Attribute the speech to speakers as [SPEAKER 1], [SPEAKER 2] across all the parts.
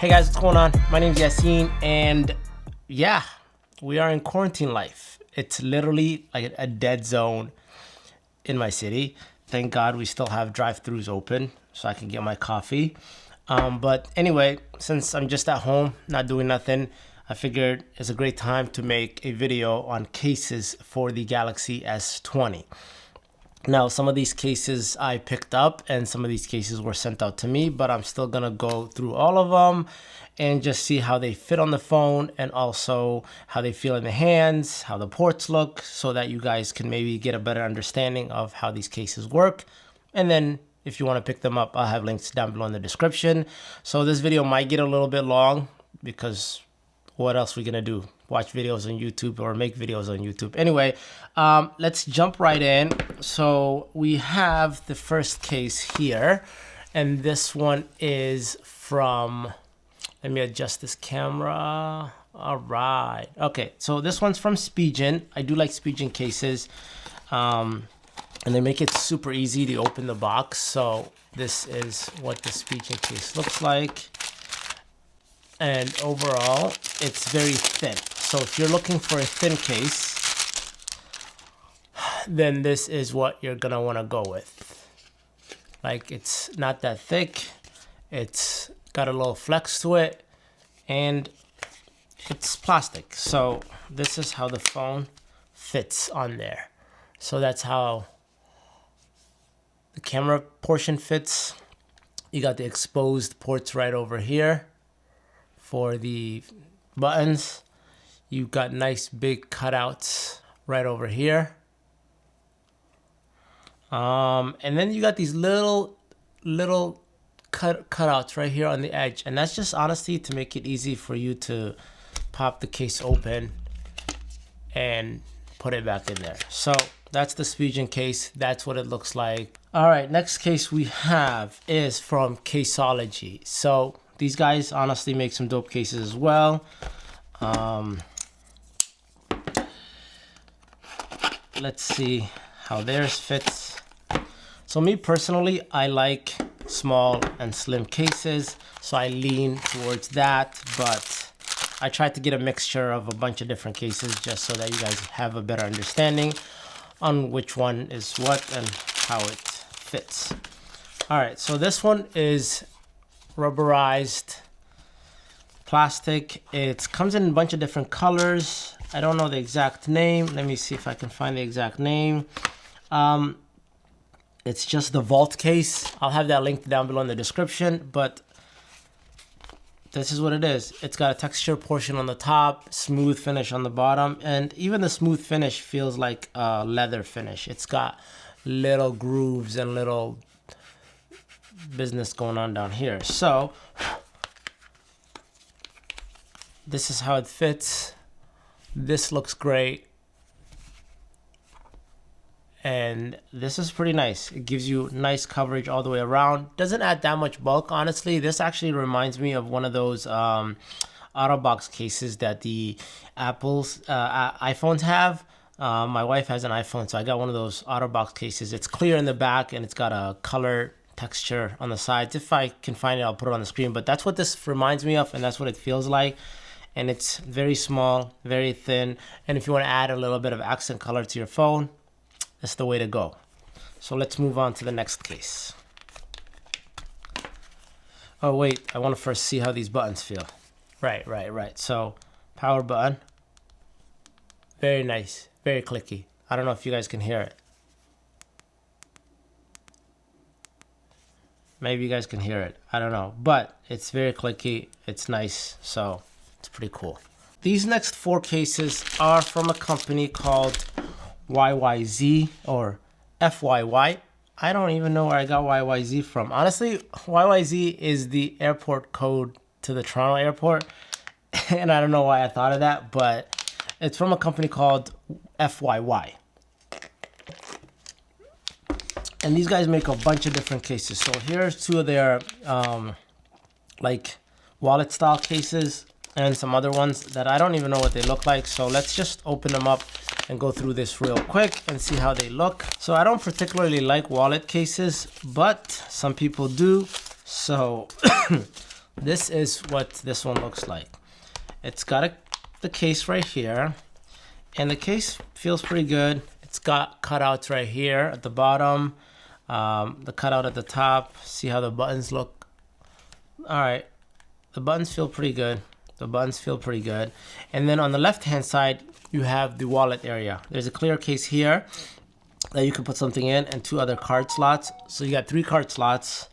[SPEAKER 1] Hey guys, what's going on? My name is Yassine, and yeah, we are in quarantine life. It's literally like a dead zone in my city. Thank God we still have drive-thrus open so I can get my coffee. But anyway, since I'm just at home, not doing nothing, I figured it's a great time to make a video on cases for the Galaxy S20. Now, some of these cases I picked up and some of these cases were sent out to me, but I'm still gonna go through all of them and just see how they fit on the phone and also how they feel in the hands, how the ports look, so that you guys can maybe get a better understanding of how these cases work. And then if you want to pick them up, I'll have links down below in the description. So this video might get a little bit long because what else are we gonna do? Watch videos on YouTube or make videos on YouTube. Anyway, let's jump right in. So we have the first case here, and this one is from, let me adjust this camera. All right. Okay, so this one's from Spigen. I do like Spigen cases, and they make it super easy to open the box. So this is what the Spigen case looks like. And overall, it's very thin. So if you're looking for a thin case, then this is what you're gonna wanna go with. Like, it's not that thick, it's got a little flex to it, and it's plastic. So this is how the phone fits on there. So that's how the camera portion fits. You got the exposed ports right over here for the buttons. You've got nice big cutouts right over here. And then you got these little cutouts right here on the edge. And that's just honestly to make it easy for you to pop the case open and put it back in there. So that's the Spigen case. That's what it looks like. All right, next case we have is from Caseology. So these guys honestly make some dope cases as well. Let's see how theirs fits. So me personally, I like small and slim cases, so I lean towards that, but I tried to get a mixture of a bunch of different cases just so that you guys have a better understanding on which one is what and how it fits. All right, so this one is rubberized plastic. It comes in a bunch of different colors. I don't know the exact name. Let me see if I can find the exact name. It's just the Vault case. I'll have that linked down below in the description, but this is what it is. It's got a texture portion on the top, smooth finish on the bottom, and even the smooth finish feels like a leather finish. It's got little grooves and little business going on down here. So this is how it fits. This looks great, and this is pretty nice. It gives you nice coverage all the way around. Doesn't add that much bulk, honestly. This actually reminds me of one of those OtterBox cases that the Apple's iPhones have. My wife has an iPhone, so I got one of those OtterBox cases. It's clear in the back and it's got a color texture on the sides. If I can find it, I'll put it on the screen, but that's what this reminds me of, and that's what it feels like. And it's very small, very thin, and if you want to add a little bit of accent color to your phone, that's the way to go. So let's move on to the next case. Oh wait, I want to first see how these buttons feel. Right. So power button, very nice, very clicky. I don't know if you guys can hear it. Maybe you guys can hear it, I don't know, but it's very clicky, it's nice, so it's pretty cool. These next four cases are from a company called YYZ or FYY. I don't even know where I got YYZ from. Honestly, YYZ is the airport code to the Toronto airport, and I don't know why I thought of that, but it's from a company called FYY. And these guys make a bunch of different cases. So here's two of their like wallet style cases and some other ones that I don't even know what they look like. So let's just open them up and go through this real quick and see how they look. So I don't particularly like wallet cases, but some people do. So this is what this one looks like. It's got the case right here, and the case feels pretty good. It's got cutouts right here at the bottom, the cutout at the top. See how the buttons look? All right, the buttons feel pretty good. The buttons feel pretty good. And then on the left-hand side, you have the wallet area. There's a clear case here that you can put something in, and 2 other card slots. So you got 3 card slots,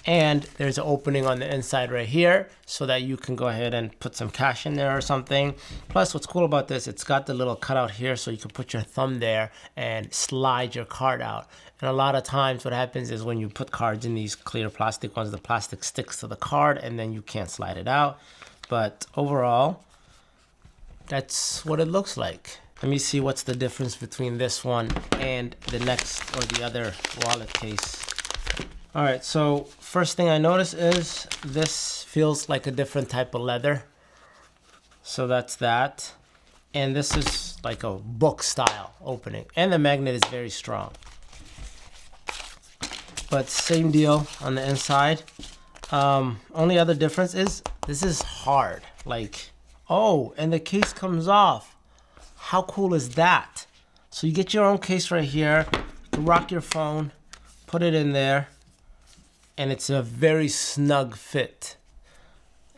[SPEAKER 1] and there's an opening on the inside right here so that you can go ahead and put some cash in there or something. Plus, what's cool about this, it's got the little cutout here so you can put your thumb there and slide your card out. And a lot of times what happens is when you put cards in these clear plastic ones, the plastic sticks to the card and then you can't slide it out. But overall, that's what it looks like. Let me see what's the difference between this one and the next or the other wallet case. All right, so first thing I notice is this feels like a different type of leather. So that's that. And this is like a book style opening. And the magnet is very strong. But same deal on the inside. Only other difference is this is hard. Like, oh, and the case comes off. How cool is that? So you get your own case right here. You can rock your phone, put it in there, and it's a very snug fit.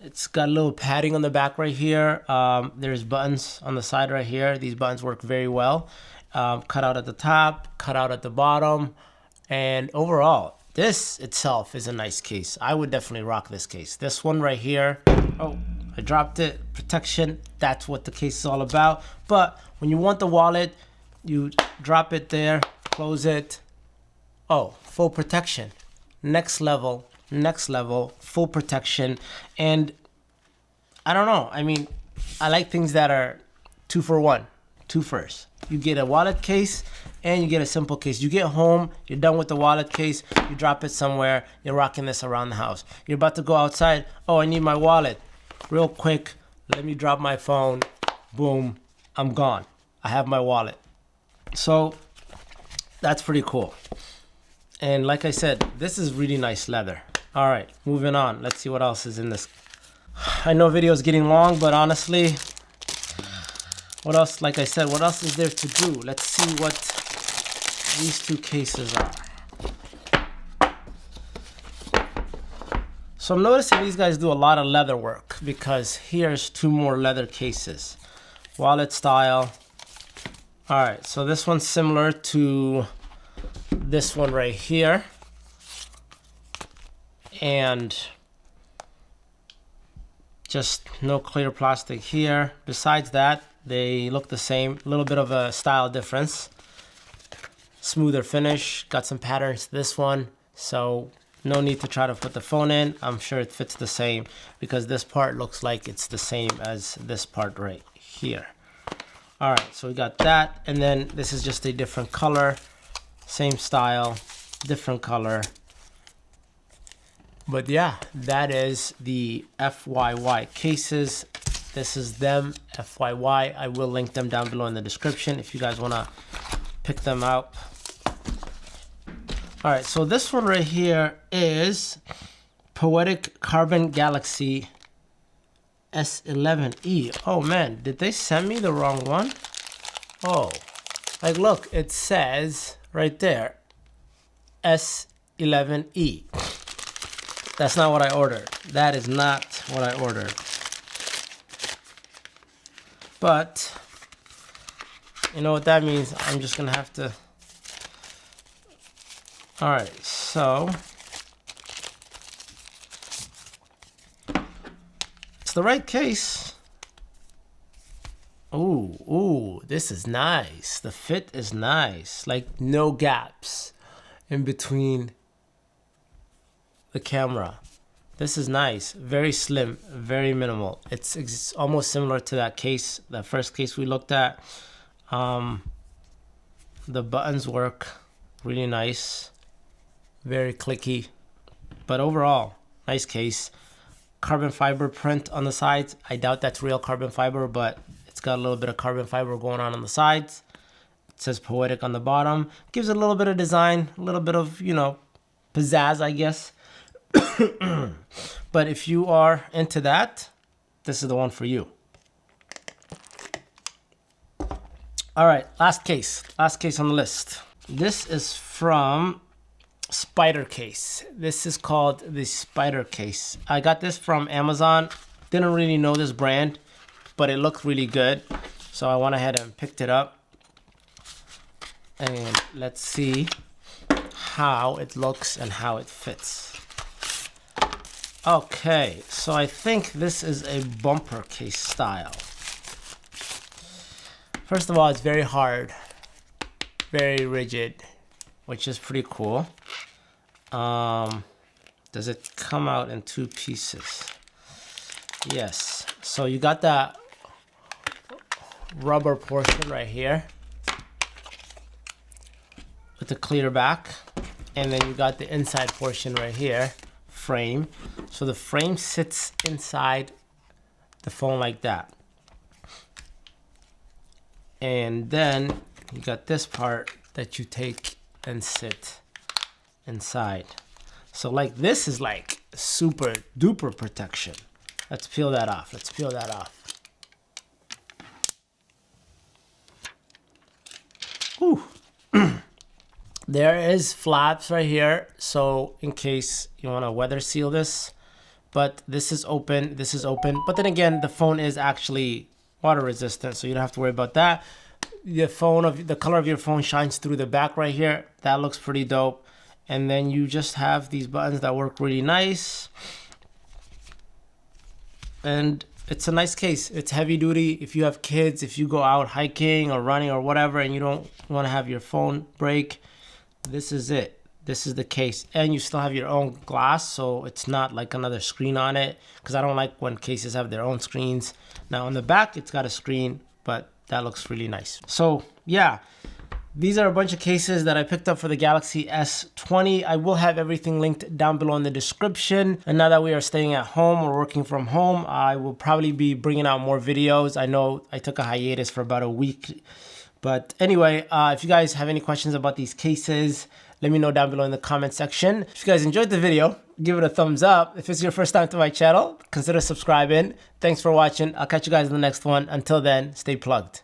[SPEAKER 1] It's got a little padding on the back right here. There's buttons on the side right here. These buttons work very well. Cut out at the top, cut out at the bottom. And overall, this itself is a nice case. I would definitely rock this case. This one right here, oh, I dropped it. Protection, that's what the case is all about. But when you want the wallet, you drop it there, close it. Oh, full protection. Next level, full protection. And I don't know. I mean, I like things that are 2 for 1, 2 first. You get a wallet case and you get a simple case. You get home, you're done with the wallet case, you drop it somewhere, you're rocking this around the house. You're about to go outside. Oh, I need my wallet. Real quick, let me drop my phone. Boom, I'm gone. I have my wallet. So that's pretty cool. And like I said, this is really nice leather. All right, moving on. Let's see what else is in this. I know video is getting long, but honestly, what else, like I said, what else is there to do? Let's see what these 2 cases are. So I'm noticing these guys do a lot of leather work because here's 2 more leather cases. Wallet style. All right, so this one's similar to this one right here. And just no clear plastic here. Besides that, they look the same. A little bit of a style difference. Smoother finish. Got some patterns to this one. So no need to try to put the phone in. I'm sure it fits the same because this part looks like it's the same as this part right here. All right, so we got that. And then this is just a different color. Same style, different color. But yeah, that is the FYY cases. This is them, FYY. I will link them down below in the description if you guys want to pick them out. All right, so this one right here is Poetic Carbon Galaxy S11e. Oh man, did they send me the wrong one? Oh, like look, it says right there, S11e. That's not what I ordered. That is not what I ordered. But you know what that means? I'm just gonna have to. All right, so it's the right case. Ooh, this is nice. The fit is nice. Like no gaps in between the camera. This is nice. Very slim, very minimal. It's almost similar to that case, that first case we looked at. The buttons work really nice. Very clicky. But overall, nice case. Carbon fiber print on the sides. I doubt that's real carbon fiber, but it's got a little bit of carbon fiber going on the sides. It says Poetic on the bottom. Gives it a little bit of design, a little bit of, you know, pizzazz, I guess. But if you are into that, this is the one for you. All right, last case on the list. This is from Spyder Case. This is called the Spyder Case. I got this from Amazon. Didn't really know this brand, but it looked really good. So I went ahead and picked it up. And let's see how it looks and how it fits. Okay, so I think this is a bumper case style. First of all, it's very hard, very rigid, which is pretty cool. Does it come out in two pieces? Yes. So you got that rubber portion right here with the clear back, and then you got the inside portion right here, frame. So the frame sits inside the phone like that. And then you got this part that you take and sit inside. So like this is like super duper protection. Let's peel that off. Let's peel that off. Ooh. There is flaps right here, so in case you want to weather seal this, but this is open, this is open. But then again, the phone is actually water resistant, so you don't have to worry about that. The color of your phone shines through the back right here. That looks pretty dope. And then you just have these buttons that work really nice. And it's a nice case. It's heavy duty. If you have kids, if you go out hiking or running or whatever, and you don't want to have your phone break, this is it. This is the case. And you still have your own glass, so it's not like another screen on it, because I don't like when cases have their own screens. Now on the back, it's got a screen, but that looks really nice. So yeah, these are a bunch of cases that I picked up for the Galaxy S20. I will have everything linked down below in the description. And now that we are staying at home or working from home, I will probably be bringing out more videos. I know I took a hiatus for about a week. But anyway, if you guys have any questions about these cases, let me know down below in the comment section. If you guys enjoyed the video, give it a thumbs up. If it's your first time to my channel, consider subscribing. Thanks for watching. I'll catch you guys in the next one. Until then, stay plugged.